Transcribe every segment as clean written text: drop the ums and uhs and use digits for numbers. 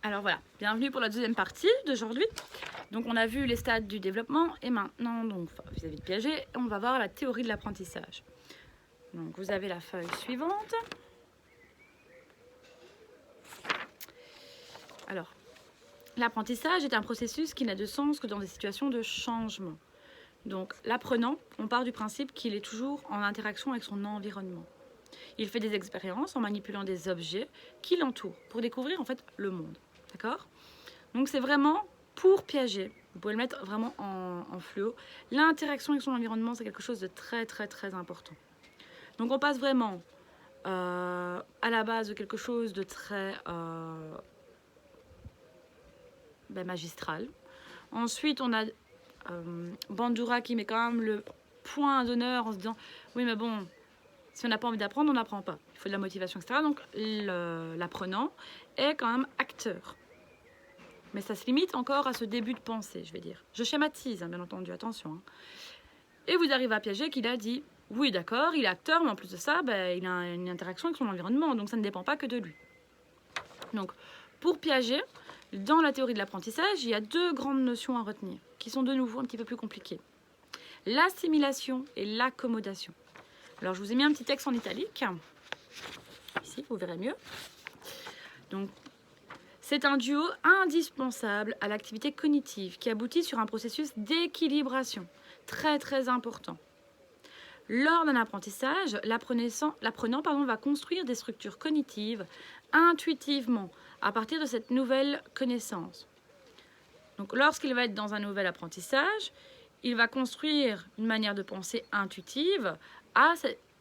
Alors voilà, bienvenue pour la deuxième partie d'aujourd'hui. Donc on a vu les stades du développement et maintenant, donc vis-à-vis de Piaget, on va voir la théorie de l'apprentissage. Donc vous avez la feuille suivante. Alors, l'apprentissage est un processus qui n'a de sens que dans des situations de changement. Donc l'apprenant, on part du principe qu'il est toujours en interaction avec son environnement. Il fait des expériences en manipulant des objets qui l'entourent pour découvrir en fait le monde. D'accord ? Donc c'est vraiment pour Piaget, vous pouvez le mettre vraiment en fluo, l'interaction avec son environnement, c'est quelque chose de très très très important. Donc on passe vraiment à la base de quelque chose de très magistral. Ensuite on a Bandura qui met quand même le point d'honneur en se disant oui mais bon, si on n'a pas envie d'apprendre, on n'apprend pas. Il faut de la motivation, etc. Donc l'apprenant est quand même acteur. Mais ça se limite encore à ce début de pensée, je vais dire. Je schématise, hein, bien entendu, attention. Hein. Et vous arrivez à Piaget qui a dit, oui d'accord, il est acteur, mais en plus de ça, il a une interaction avec son environnement, donc ça ne dépend pas que de lui. Donc, pour Piaget, dans la théorie de l'apprentissage, il y a deux grandes notions à retenir, qui sont de nouveau un petit peu plus compliquées. L'assimilation et l'accommodation. Alors, je vous ai mis un petit texte en italique. Ici, vous verrez mieux. Donc, c'est un duo indispensable à l'activité cognitive qui aboutit sur un processus d'équilibration très très important. Lors d'un apprentissage, l'apprenant va construire des structures cognitives intuitivement à partir de cette nouvelle connaissance. Donc lorsqu'il va être dans un nouvel apprentissage, il va construire une manière de penser intuitive à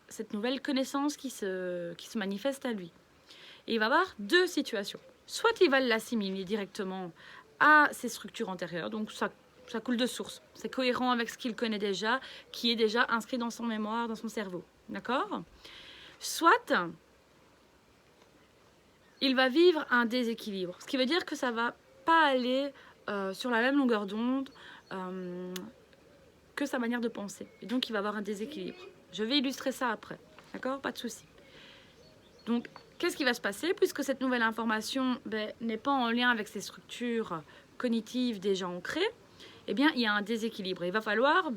cette nouvelle connaissance qui se manifeste à lui. Et il va avoir deux situations. Soit il va l'assimiler directement à ses structures antérieures, donc ça coule de source. C'est cohérent avec ce qu'il connaît déjà, qui est déjà inscrit dans son mémoire, dans son cerveau. D'accord ? Soit il va vivre un déséquilibre, ce qui veut dire que ça ne va pas aller sur la même longueur d'onde que sa manière de penser. Et donc il va avoir un déséquilibre. Je vais illustrer ça après. D'accord ? Pas de souci. Donc, qu'est-ce qui va se passer puisque cette nouvelle information n'est pas en lien avec ces structures cognitives déjà ancrées? Eh bien, il y a un déséquilibre. Il va falloir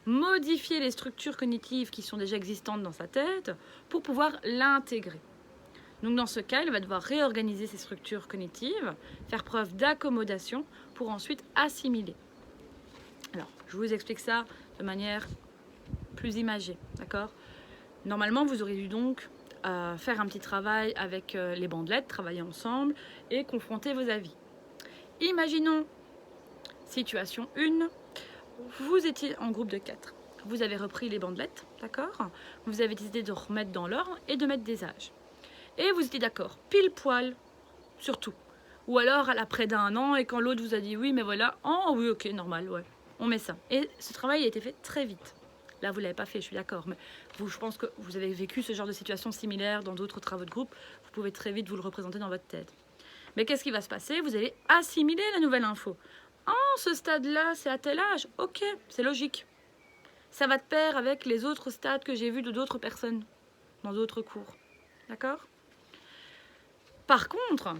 modifier les structures cognitives qui sont déjà existantes dans sa tête pour pouvoir l'intégrer. Donc, dans ce cas, il va devoir réorganiser ses structures cognitives, faire preuve d'accommodation pour ensuite assimiler. Alors, je vous explique ça de manière plus imagée, d'accord ? Normalement, vous aurez dû donc faire un petit travail avec les bandelettes, travailler ensemble et confronter vos avis. Imaginons, situation 1, vous étiez en groupe de 4. Vous avez repris les bandelettes, d'accord ? Vous avez décidé de remettre dans l'ordre et de mettre des âges. Et vous étiez d'accord, pile poil, sur tout. Ou alors à l'après d'un an et quand l'autre vous a dit oui, mais voilà, oh oui, ok, normal, ouais, on met ça. Et ce travail a été fait très vite. Là, vous ne l'avez pas fait, je suis d'accord, mais je pense que vous avez vécu ce genre de situation similaire dans d'autres travaux de groupe. Vous pouvez très vite vous le représenter dans votre tête. Mais qu'est-ce qui va se passer ? Vous allez assimiler la nouvelle info. Oh, ce stade-là, c'est à tel âge. Ok, c'est logique. Ça va de pair avec les autres stades que j'ai vus de d'autres personnes dans d'autres cours. D'accord ? Par contre,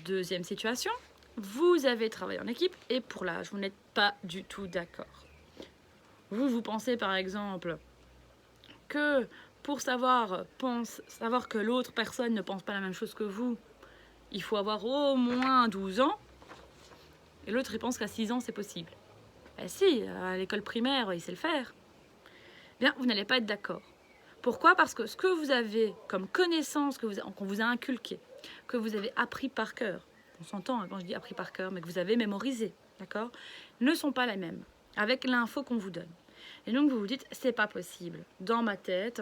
deuxième situation, vous avez travaillé en équipe et pour l'âge, vous n'êtes pas du tout d'accord. Vous pensez par exemple que pour savoir que l'autre personne ne pense pas la même chose que vous, il faut avoir au moins 12 ans, et l'autre il pense qu'à 6 ans c'est possible. Ben si, à l'école primaire, il sait le faire. Bien, vous n'allez pas être d'accord. Pourquoi ? Parce que ce que vous avez comme connaissance qu'on vous a inculqué, que vous avez appris par cœur, on s'entend quand je dis appris par cœur, mais que vous avez mémorisé, d'accord, ne sont pas les mêmes avec l'info qu'on vous donne. Et donc vous vous dites, c'est pas possible. Dans ma tête,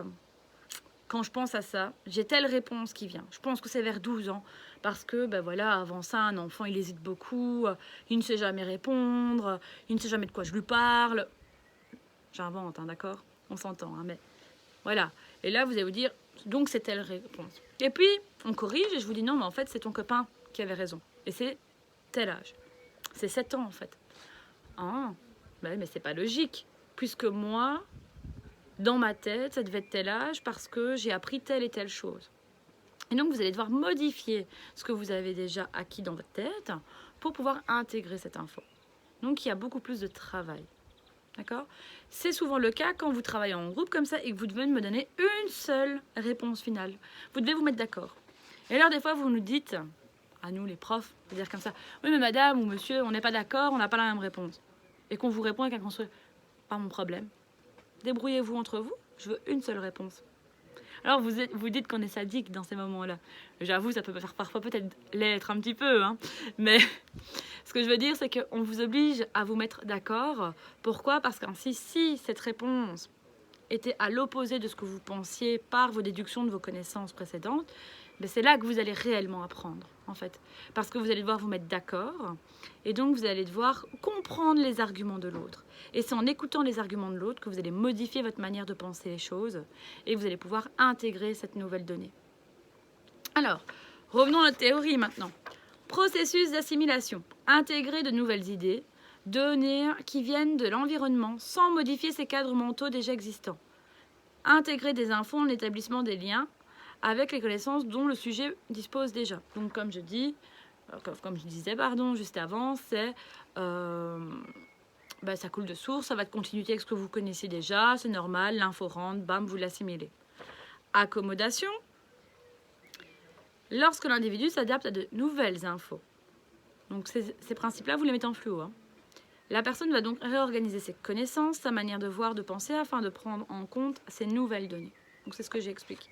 quand je pense à ça, j'ai telle réponse qui vient. Je pense que c'est vers 12 ans, parce que avant ça, un enfant il hésite beaucoup, il ne sait jamais répondre, il ne sait jamais de quoi je lui parle. J'invente, hein, d'accord ? On s'entend, hein, mais voilà. Et là, vous allez vous dire, donc c'est telle réponse. Et puis, on corrige et je vous dis, non, mais en fait, c'est ton copain qui avait raison. Et c'est tel âge. C'est 7 ans, en fait. Ah, mais c'est pas logique. Puisque moi, dans ma tête, ça devait être tel âge parce que j'ai appris telle et telle chose. Et donc, vous allez devoir modifier ce que vous avez déjà acquis dans votre tête pour pouvoir intégrer cette info. Donc, il y a beaucoup plus de travail. D'accord? C'est souvent le cas quand vous travaillez en groupe comme ça et que vous devez me donner une seule réponse finale. Vous devez vous mettre d'accord. Et alors, des fois, vous nous dites, à nous les profs, vous dire comme ça, oui, mais madame ou monsieur, on n'est pas d'accord, on n'a pas la même réponse. Et qu'on vous répond avec un construit, pas mon problème. Débrouillez-vous entre vous, je veux une seule réponse. Alors, vous dites qu'on est sadique dans ces moments-là. J'avoue, ça peut faire parfois peut-être l'être un petit peu, hein. Mais ce que je veux dire, c'est qu'on vous oblige à vous mettre d'accord. Pourquoi? Parce qu'ainsi, si cette réponse était à l'opposé de ce que vous pensiez par vos déductions de vos connaissances précédentes, ben c'est là que vous allez réellement apprendre, en fait. Parce que vous allez devoir vous mettre d'accord, et donc vous allez devoir comprendre les arguments de l'autre. Et c'est en écoutant les arguments de l'autre que vous allez modifier votre manière de penser les choses, et vous allez pouvoir intégrer cette nouvelle donnée. Alors, revenons à la théorie maintenant. Processus d'assimilation. Intégrer de nouvelles idées, données qui viennent de l'environnement sans modifier ces cadres mentaux déjà existants. Intégrer des infos en établissement des liens avec les connaissances dont le sujet dispose déjà. Donc comme je disais juste avant, c'est ça coule de source, ça va de continuité avec ce que vous connaissez déjà, c'est normal, l'info rentre, bam, vous l'assimilez. Accommodation. Lorsque l'individu s'adapte à de nouvelles infos. Donc ces principes-là, vous les mettez en fluo, hein. La personne va donc réorganiser ses connaissances, sa manière de voir, de penser, afin de prendre en compte ces nouvelles données. Donc c'est ce que j'ai expliqué.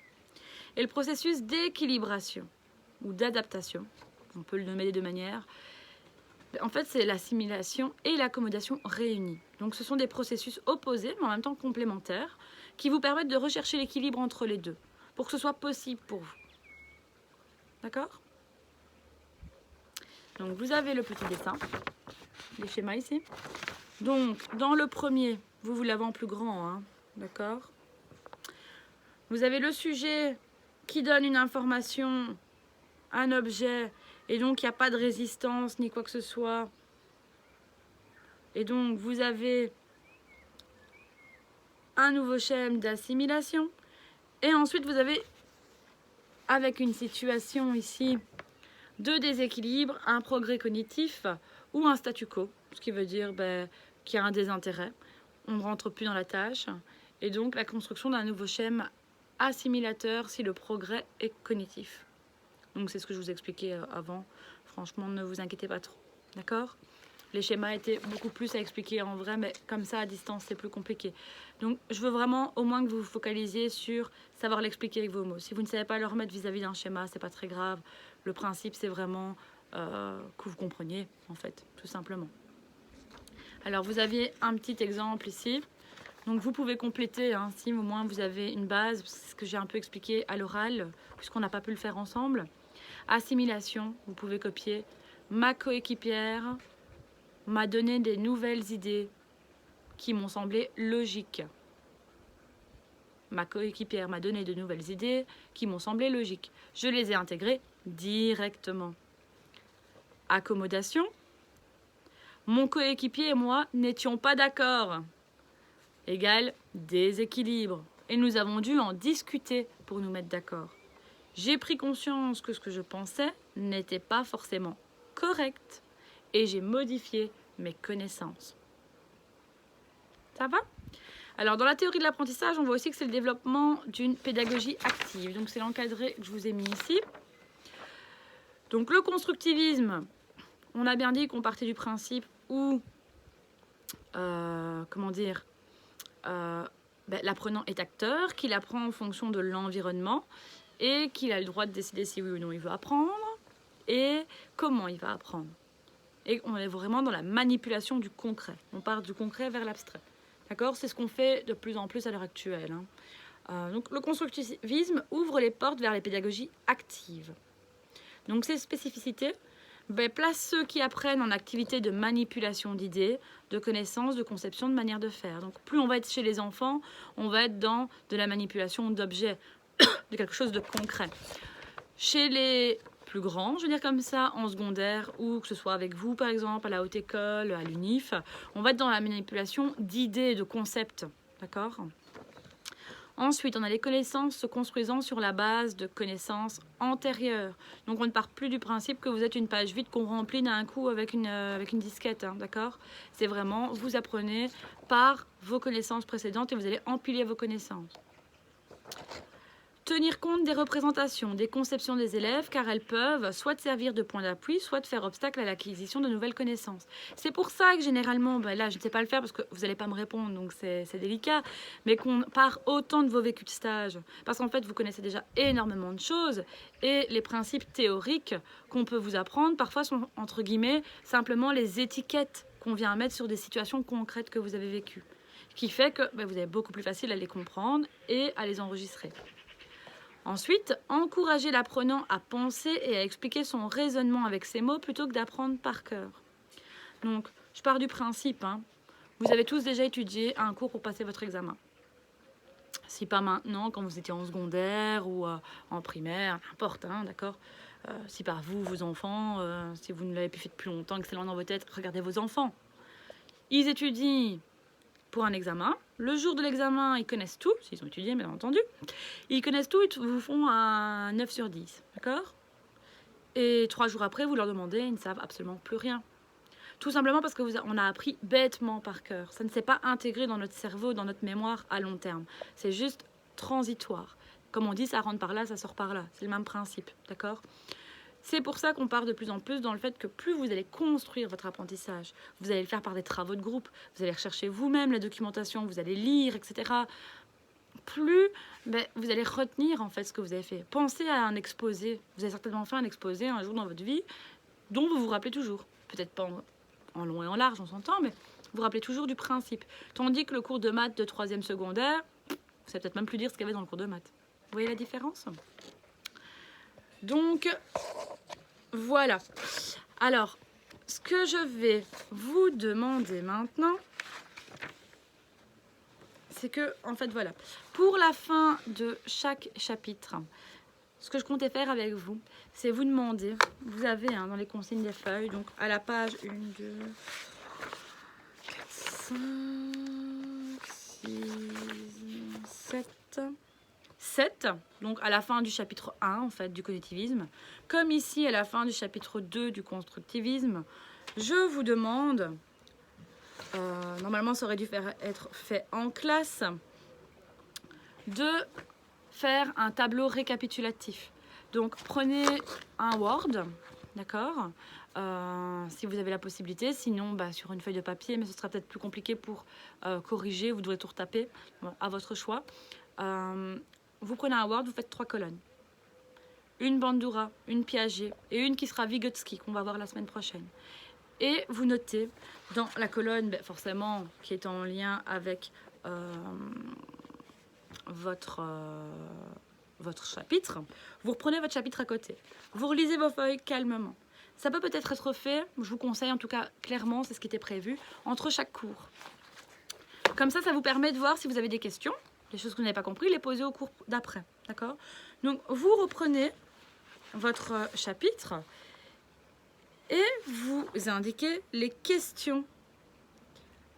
Et le processus d'équilibration ou d'adaptation, on peut le nommer des deux manières, en fait c'est l'assimilation et l'accommodation réunies. Donc ce sont des processus opposés, mais en même temps complémentaires, qui vous permettent de rechercher l'équilibre entre les deux, pour que ce soit possible pour vous. D'accord? Donc vous avez le petit dessin, les schémas ici. Donc dans le premier, vous l'avez en plus grand, hein, d'accord? Vous avez le sujet qui donne une information, un objet, et donc il n'y a pas de résistance ni quoi que ce soit. Et donc vous avez un nouveau schème d'assimilation. Et ensuite vous avez, avec une situation ici de déséquilibre, un progrès cognitif ou un statu quo. Ce qui veut dire qu'il y a un désintérêt. On ne rentre plus dans la tâche. Et donc la construction d'un nouveau schème assimilateur si le progrès est cognitif. Donc c'est ce que je vous expliquais avant. Franchement, ne vous inquiétez pas trop. D'accord? Les schémas étaient beaucoup plus à expliquer en vrai, mais comme ça, à distance, c'est plus compliqué. Donc je veux vraiment au moins que vous vous focalisiez sur savoir l'expliquer avec vos mots. Si vous ne savez pas le remettre vis-à-vis d'un schéma, c'est pas très grave. Le principe, c'est vraiment que vous compreniez, en fait, tout simplement. Alors vous aviez un petit exemple ici. Donc vous pouvez compléter, hein, si au moins vous avez une base, c'est ce que j'ai un peu expliqué à l'oral, puisqu'on n'a pas pu le faire ensemble. Assimilation, vous pouvez copier. Ma coéquipière m'a donné des nouvelles idées qui m'ont semblé logiques. Ma coéquipière m'a donné de nouvelles idées qui m'ont semblé logiques. Je les ai intégrées directement. Accommodation. Mon coéquipier et moi n'étions pas d'accord. Égale déséquilibre. Et nous avons dû en discuter pour nous mettre d'accord. J'ai pris conscience que ce que je pensais n'était pas forcément correct et j'ai modifié mes connaissances. Ça va? Alors, dans la théorie de l'apprentissage, on voit aussi que c'est le développement d'une pédagogie active. Donc, c'est l'encadré que je vous ai mis ici. Donc, le constructivisme, on a bien dit qu'on partait du principe où, l'apprenant est acteur, qu'il apprend en fonction de l'environnement et qu'il a le droit de décider si oui ou non il veut apprendre et comment il va apprendre. Et on est vraiment dans la manipulation du concret. On part du concret vers l'abstrait. D'accord? C'est ce qu'on fait de plus en plus à l'heure actuelle, hein. Donc le constructivisme ouvre les portes vers les pédagogies actives. Donc ces spécificités placent ceux qui apprennent en activité de manipulation d'idées, de connaissances, de conception, de manière de faire. Donc plus on va être chez les enfants, on va être dans de la manipulation d'objets, de quelque chose de concret. Chez les plus grands, je veux dire comme ça, en secondaire, ou que ce soit avec vous par exemple, à la haute école, à l'UNIF, on va être dans la manipulation d'idées, de concepts, d'accord? Ensuite, on a les connaissances se construisant sur la base de connaissances antérieures. Donc, on ne part plus du principe que vous êtes une page vide qu'on remplit d'un coup avec une disquette, hein, d'accord? C'est vraiment, vous apprenez par vos connaissances précédentes et vous allez empiler vos connaissances. Tenir compte des représentations, des conceptions des élèves, car elles peuvent soit servir de point d'appui, soit faire obstacle à l'acquisition de nouvelles connaissances. C'est pour ça que généralement, là je ne sais pas le faire parce que vous n'allez pas me répondre, donc c'est délicat, mais qu'on part autant de vos vécus de stage, parce qu'en fait vous connaissez déjà énormément de choses, et les principes théoriques qu'on peut vous apprendre, parfois sont entre guillemets simplement les étiquettes qu'on vient mettre sur des situations concrètes que vous avez vécues, qui fait que vous avez beaucoup plus facile à les comprendre et à les enregistrer. Ensuite, encourager l'apprenant à penser et à expliquer son raisonnement avec ses mots plutôt que d'apprendre par cœur. Donc, je pars du principe, vous avez tous déjà étudié un cours pour passer votre examen. Si pas maintenant, quand vous étiez en secondaire ou en primaire, n'importe, d'accord. Si par vous, vos enfants, si vous ne l'avez plus fait depuis longtemps, que c'est loin dans vos têtes, regardez vos enfants. Ils étudient pour un examen. Le jour de l'examen, ils connaissent tout, s'ils ont étudié, bien entendu. Ils connaissent tout, ils vous font un 9 sur 10, d'accord? Et 3 jours après, vous leur demandez, ils ne savent absolument plus rien. Tout simplement parce qu'on a appris bêtement par cœur. Ça ne s'est pas intégré dans notre cerveau, dans notre mémoire à long terme. C'est juste transitoire. Comme on dit, ça rentre par là, ça sort par là. C'est le même principe, d'accord? C'est pour ça qu'on part de plus en plus dans le fait que plus vous allez construire votre apprentissage, vous allez le faire par des travaux de groupe, vous allez rechercher vous-même la documentation, vous allez lire, etc. Plus vous allez retenir en fait ce que vous avez fait. Pensez à un exposé. Vous avez certainement fait un exposé un jour dans votre vie dont vous vous rappelez toujours. Peut-être pas en long et en large, on s'entend, mais vous vous rappelez toujours du principe. Tandis que le cours de maths de 3e secondaire, vous savez peut-être même plus dire ce qu'il y avait dans le cours de maths. Vous voyez la différence ? Donc, voilà. Alors, ce que je vais vous demander maintenant, c'est que, en fait, voilà. Pour la fin de chaque chapitre, ce que je comptais faire avec vous, c'est vous demander, vous avez dans les consignes des feuilles, donc à la page 1, 2, 4, 5, 6, 7, donc à la fin du chapitre 1 en fait du cognitivisme, comme ici à la fin du chapitre 2 du constructivisme, je vous demande, normalement ça aurait dû être fait en classe, de faire un tableau récapitulatif. Donc prenez un Word, d'accord, si vous avez la possibilité, sinon sur une feuille de papier, mais ce sera peut-être plus compliqué pour corriger, vous devrez tout retaper, à votre choix. Vous prenez un Word, vous faites 3 colonnes. Une Bandura, une Piaget et une qui sera Vygotsky, qu'on va voir la semaine prochaine. Et vous notez dans la colonne, forcément, qui est en lien avec votre chapitre, vous reprenez votre chapitre à côté. Vous relisez vos feuilles calmement. Ça peut peut-être être fait, je vous conseille en tout cas clairement, c'est ce qui était prévu, entre chaque cours. Comme ça vous permet de voir si vous avez des questions, des choses que vous n'avez pas compris, les poser au cours d'après, d'accord? Donc vous reprenez votre chapitre et vous indiquez les questions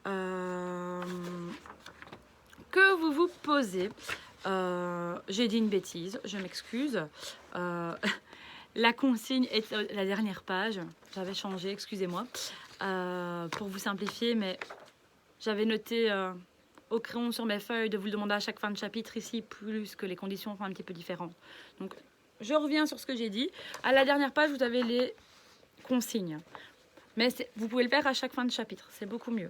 que vous vous posez. J'ai dit une bêtise, je m'excuse. La consigne est la dernière page, j'avais changé, excusez-moi, pour vous simplifier, mais j'avais noté au crayon sur mes feuilles de vous le demander à chaque fin de chapitre ici, plus que les conditions sont un petit peu différentes. Donc, je reviens sur ce que j'ai dit. À la dernière page, vous avez les consignes. Mais vous pouvez le faire à chaque fin de chapitre, c'est beaucoup mieux.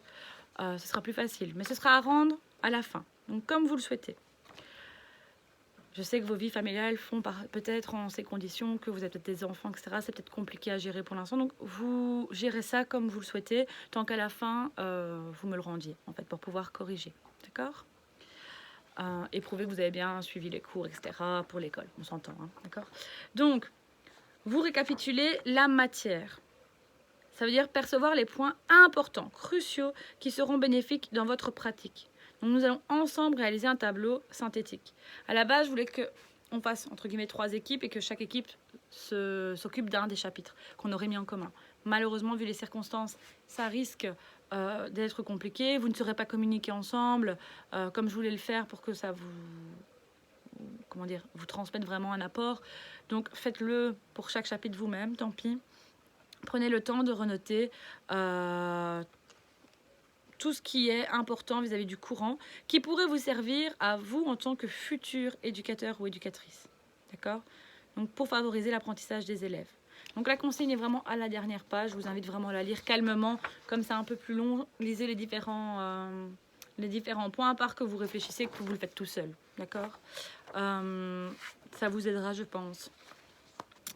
Ce sera plus facile, mais ce sera à rendre à la fin. Donc, comme vous le souhaitez. Je sais que vos vies familiales font peut-être en ces conditions, que vous avez peut-être des enfants, etc. C'est peut-être compliqué à gérer pour l'instant. Donc, vous gérez ça comme vous le souhaitez, tant qu'à la fin, vous me le rendiez, en fait, pour pouvoir corriger. D'accord ? Et prouver que vous avez bien suivi les cours, etc. pour l'école. On s'entend, d'accord ? Donc, vous récapitulez la matière. Ça veut dire percevoir les points importants, cruciaux, qui seront bénéfiques dans votre pratique. Donc, nous allons ensemble réaliser un tableau synthétique. À la base, je voulais qu'on fasse, entre guillemets, 3 équipes et que chaque équipe s'occupe d'un des chapitres qu'on aurait mis en commun. Malheureusement, vu les circonstances, ça risque d'être compliqué. Vous ne serez pas communiqués ensemble comme je voulais le faire pour que ça vous transmette vraiment un apport. Donc faites-le pour chaque chapitre vous-même, tant pis. Prenez le temps de renoter tout ce qui est important vis-à-vis du courant, qui pourrait vous servir à vous en tant que futur éducateur ou éducatrice. D'accord? Donc pour favoriser l'apprentissage des élèves. Donc la consigne est vraiment à la dernière page. Je vous invite vraiment à la lire calmement. Comme c'est un peu plus long, lisez les différents points, à part que vous réfléchissez, que vous le faites tout seul. D'accord? Ça vous aidera, je pense.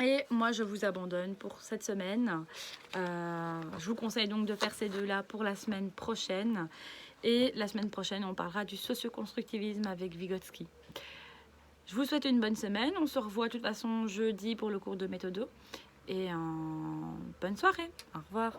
Et moi, je vous abandonne pour cette semaine. Je vous conseille donc de faire ces deux-là pour la semaine prochaine. Et la semaine prochaine, on parlera du socioconstructivisme avec Vygotsky. Je vous souhaite une bonne semaine. On se revoit de toute façon jeudi pour le cours de méthodo. Et bonne soirée. Au revoir.